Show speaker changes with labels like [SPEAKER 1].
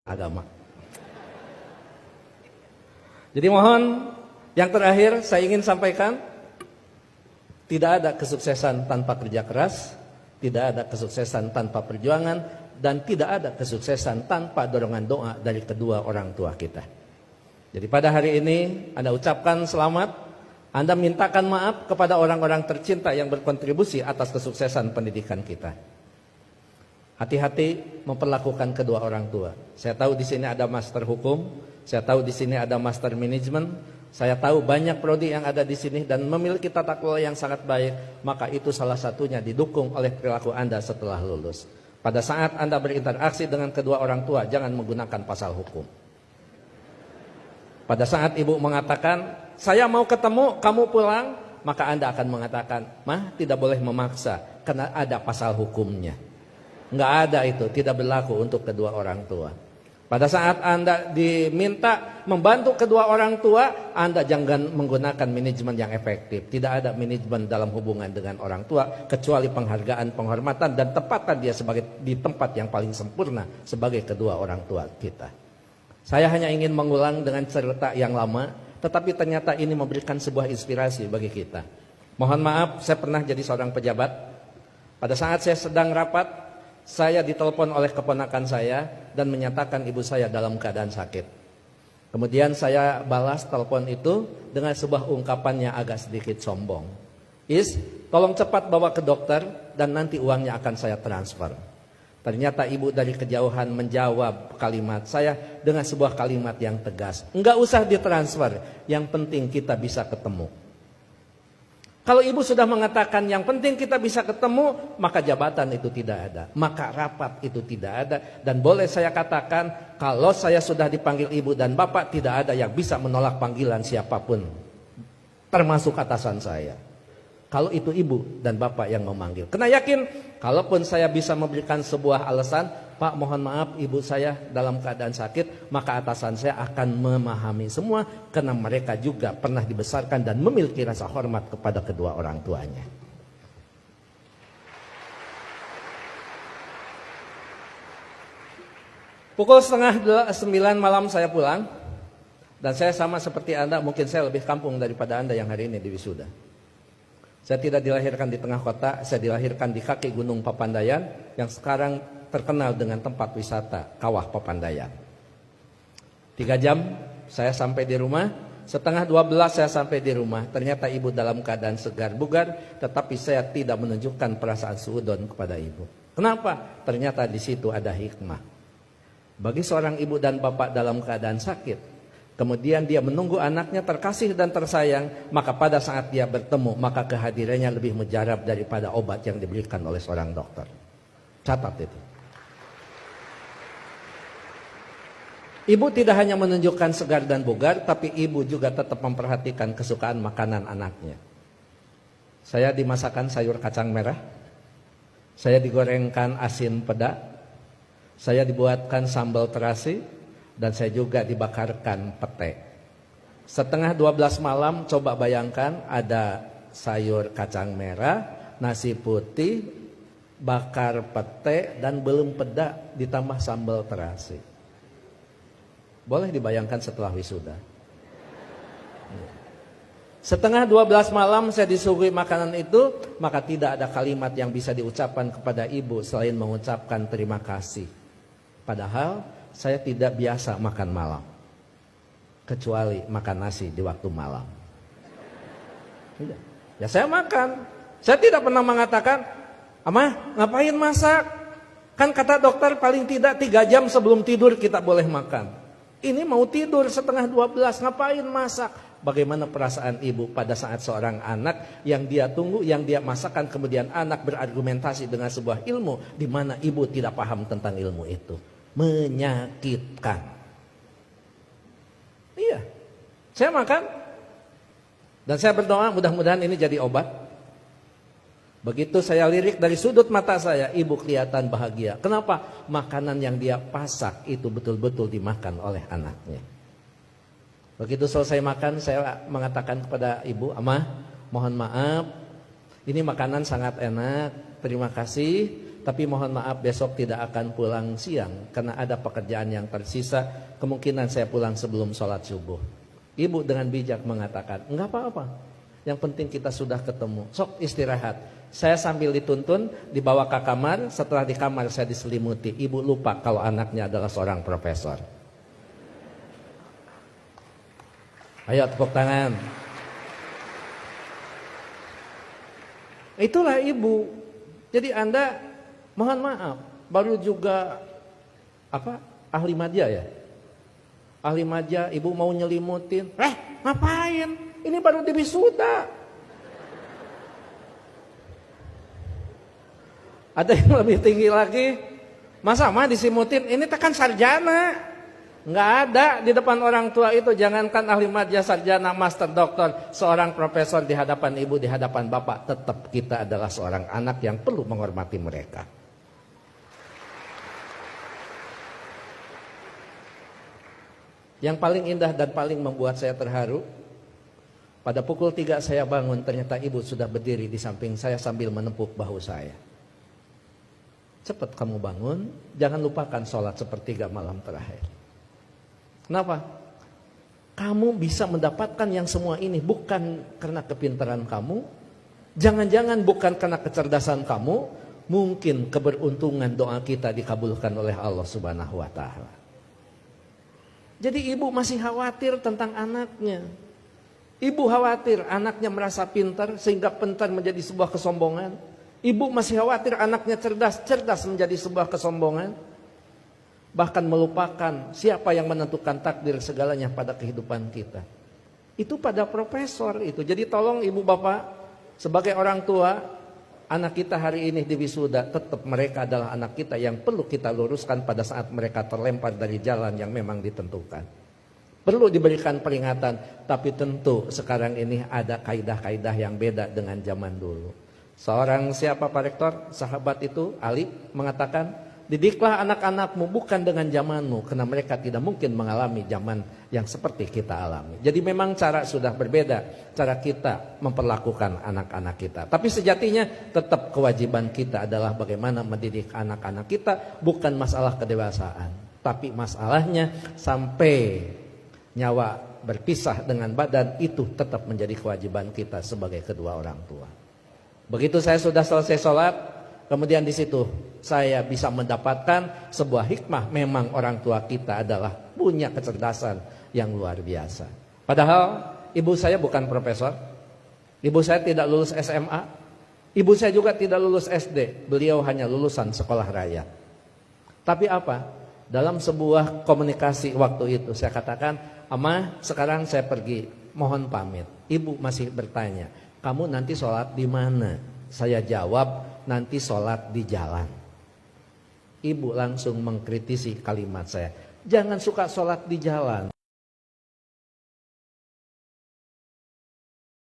[SPEAKER 1] agama. Jadi mohon yang terakhir saya ingin sampaikan, tidak ada kesuksesan tanpa kerja keras, tidak ada kesuksesan tanpa perjuangan, dan tidak ada kesuksesan tanpa dorongan doa dari kedua orang tua kita. Jadi pada hari ini Anda ucapkan selamat, Anda mintakan maaf kepada orang-orang tercinta yang berkontribusi atas kesuksesan pendidikan kita. Hati-hati memperlakukan kedua orang tua. Saya tahu di sini ada master hukum, saya tahu di sini ada master manajemen, saya tahu banyak prodi yang ada di sini dan memiliki tata kelola yang sangat baik, maka itu salah satunya didukung oleh perilaku Anda setelah lulus. Pada saat Anda berinteraksi dengan kedua orang tua, jangan menggunakan pasal hukum. Pada saat ibu mengatakan, saya mau ketemu, kamu pulang, maka Anda akan mengatakan, mah tidak boleh memaksa, karena ada pasal hukumnya. Enggak ada itu, tidak berlaku untuk kedua orang tua. Pada saat Anda diminta membantu kedua orang tua, Anda jangan menggunakan manajemen yang efektif. Tidak ada manajemen dalam hubungan dengan orang tua, kecuali penghargaan, penghormatan, dan tempatan dia sebagai di tempat yang paling sempurna sebagai kedua orang tua kita. Saya hanya ingin mengulang dengan cerita yang lama, tetapi ternyata ini memberikan sebuah inspirasi bagi kita. Mohon maaf, saya pernah jadi seorang pejabat. Pada saat saya sedang rapat, saya ditelepon oleh keponakan saya dan menyatakan ibu saya dalam keadaan sakit. Kemudian saya balas telepon itu dengan sebuah ungkapan yang agak sedikit sombong. Tolong cepat bawa ke dokter dan nanti uangnya akan saya transfer. Ternyata ibu dari kejauhan menjawab kalimat saya dengan sebuah kalimat yang tegas. Enggak usah ditransfer, yang penting kita bisa ketemu. Kalau ibu sudah mengatakan yang penting kita bisa ketemu, maka jabatan itu tidak ada, maka rapat itu tidak ada. Dan boleh saya katakan, kalau saya sudah dipanggil ibu dan bapak, tidak ada yang bisa menolak panggilan siapapun, termasuk atasan saya. Kalau itu ibu dan bapak yang memanggil, kena yakin, kalaupun saya bisa memberikan sebuah alasan, Pak mohon maaf ibu saya dalam keadaan sakit, maka atasan saya akan memahami semua, karena mereka juga pernah dibesarkan dan memiliki rasa hormat kepada kedua orang tuanya. Pukul 8:30 malam saya pulang, dan saya sama seperti Anda, mungkin saya lebih kampung daripada Anda yang hari ini di wisuda. Saya tidak dilahirkan di tengah kota, saya dilahirkan di kaki Gunung Papandayan yang sekarang terkenal dengan tempat wisata Kawah Papandayan. 3 jam saya sampai di rumah, 11:30 saya sampai di rumah. Ternyata ibu dalam keadaan segar bugar, tetapi saya tidak menunjukkan perasaan suudon kepada ibu. Kenapa? Ternyata di situ ada hikmah. Bagi seorang ibu dan bapak dalam keadaan sakit, kemudian dia menunggu anaknya terkasih dan tersayang, maka pada saat dia bertemu, maka kehadirannya lebih mujarab daripada obat yang diberikan oleh seorang dokter. Catat itu. Ibu tidak hanya menunjukkan segar dan bugar, tapi ibu juga tetap memperhatikan kesukaan makanan anaknya. Saya dimasakkan sayur kacang merah, saya digorengkan asin peda, saya dibuatkan sambal terasi, dan saya juga dibakarkan pete. 11:30 malam, coba bayangkan ada sayur kacang merah, nasi putih, bakar pete, dan belum peda ditambah sambal terasi. Boleh dibayangkan setelah wisuda. 11:30 malam saya disuguhi makanan itu, maka tidak ada kalimat yang bisa diucapkan kepada ibu selain mengucapkan terima kasih. Padahal saya tidak biasa makan malam, kecuali makan nasi di waktu malam. Ya saya makan. Saya tidak pernah mengatakan, Amah ngapain masak? Kan kata dokter paling tidak 3 jam sebelum tidur kita boleh makan. Ini mau tidur 11:30, ngapain masak? Bagaimana perasaan ibu pada saat seorang anak yang dia tunggu, yang dia masakan, kemudian anak berargumentasi dengan sebuah ilmu di mana ibu tidak paham tentang ilmu itu. Menyakitkan. Iya, saya makan dan saya berdoa mudah-mudahan ini jadi obat. Begitu saya lirik dari sudut mata saya, ibu kelihatan bahagia. Kenapa? Makanan yang dia pasak itu betul-betul dimakan oleh anaknya. Begitu selesai makan, saya mengatakan kepada ibu, Amah mohon maaf, ini makanan sangat enak, terima kasih. tapi mohon maaf besok tidak akan pulang siang karena ada pekerjaan yang tersisa. Kemungkinan saya pulang sebelum sholat subuh. Ibu dengan bijak mengatakan, enggak apa-apa. Yang penting kita sudah ketemu. Sok istirahat. Saya sambil dituntun dibawa ke kamar. Setelah di kamar saya diselimuti. Ibu lupa kalau anaknya adalah seorang profesor. Ayo tepuk tangan. Itulah ibu. Jadi Anda mohon maaf baru juga ahli madya ya. Ahli madya ibu mau nyelimutin. Ngapain? Ini baru di wisuda. Ada yang lebih tinggi lagi. Masa mah disimutin? Ini tekan sarjana. Nggak ada di depan orang tua itu. Jangankan ahli madya, sarjana, master, doktor, seorang profesor di hadapan ibu, di hadapan bapak, tetap kita adalah seorang anak yang perlu menghormati mereka. Yang paling indah dan paling membuat saya terharu, pada pukul 3 saya bangun, ternyata ibu sudah berdiri di samping saya sambil menepuk bahu saya. Cepat kamu bangun, jangan lupakan sholat sepertiga malam terakhir. Kenapa? Kamu bisa mendapatkan yang semua ini bukan karena kepintaran kamu, jangan-jangan bukan karena kecerdasan kamu, mungkin keberuntungan doa kita dikabulkan oleh Allah Subhanahu wa Ta'ala. Jadi ibu masih khawatir tentang anaknya. Ibu khawatir anaknya merasa pintar sehingga pintar menjadi sebuah kesombongan. Ibu masih khawatir anaknya cerdas, cerdas menjadi sebuah kesombongan. Bahkan melupakan siapa yang menentukan takdir segalanya pada kehidupan kita. Itu pada profesor itu. Jadi tolong ibu bapak sebagai orang tua, anak kita hari ini di wisuda, tetap mereka adalah anak kita yang perlu kita luruskan pada saat mereka terlempar dari jalan yang memang ditentukan. Perlu diberikan peringatan, tapi tentu sekarang ini ada kaidah-kaidah yang beda dengan zaman dulu. Seorang siapa Pak Rektor, sahabat itu, Ali, mengatakan, didiklah anak-anakmu bukan dengan zamanmu, karena mereka tidak mungkin mengalami zaman yang seperti kita alami. Jadi memang cara sudah berbeda, cara kita memperlakukan anak-anak kita. Tapi sejatinya tetap kewajiban kita adalah bagaimana mendidik anak-anak kita, bukan masalah kedewasaan. Tapi masalahnya sampai nyawa berpisah dengan badan, itu tetap menjadi kewajiban kita sebagai kedua orang tua. Begitu saya sudah selesai sholat, kemudian di situ saya bisa mendapatkan sebuah hikmah. Memang orang tua kita adalah punya kecerdasan yang luar biasa. Padahal ibu saya bukan profesor, ibu saya tidak lulus SMA, ibu saya juga tidak lulus SD. Beliau hanya lulusan sekolah raya. Tapi apa? Dalam sebuah komunikasi waktu itu saya katakan, "Ama, sekarang saya pergi, mohon pamit." Ibu masih bertanya, "Kamu nanti sholat di mana?" Saya jawab, "Nanti sholat di jalan." Ibu langsung mengkritisi kalimat saya, "Jangan suka sholat di jalan."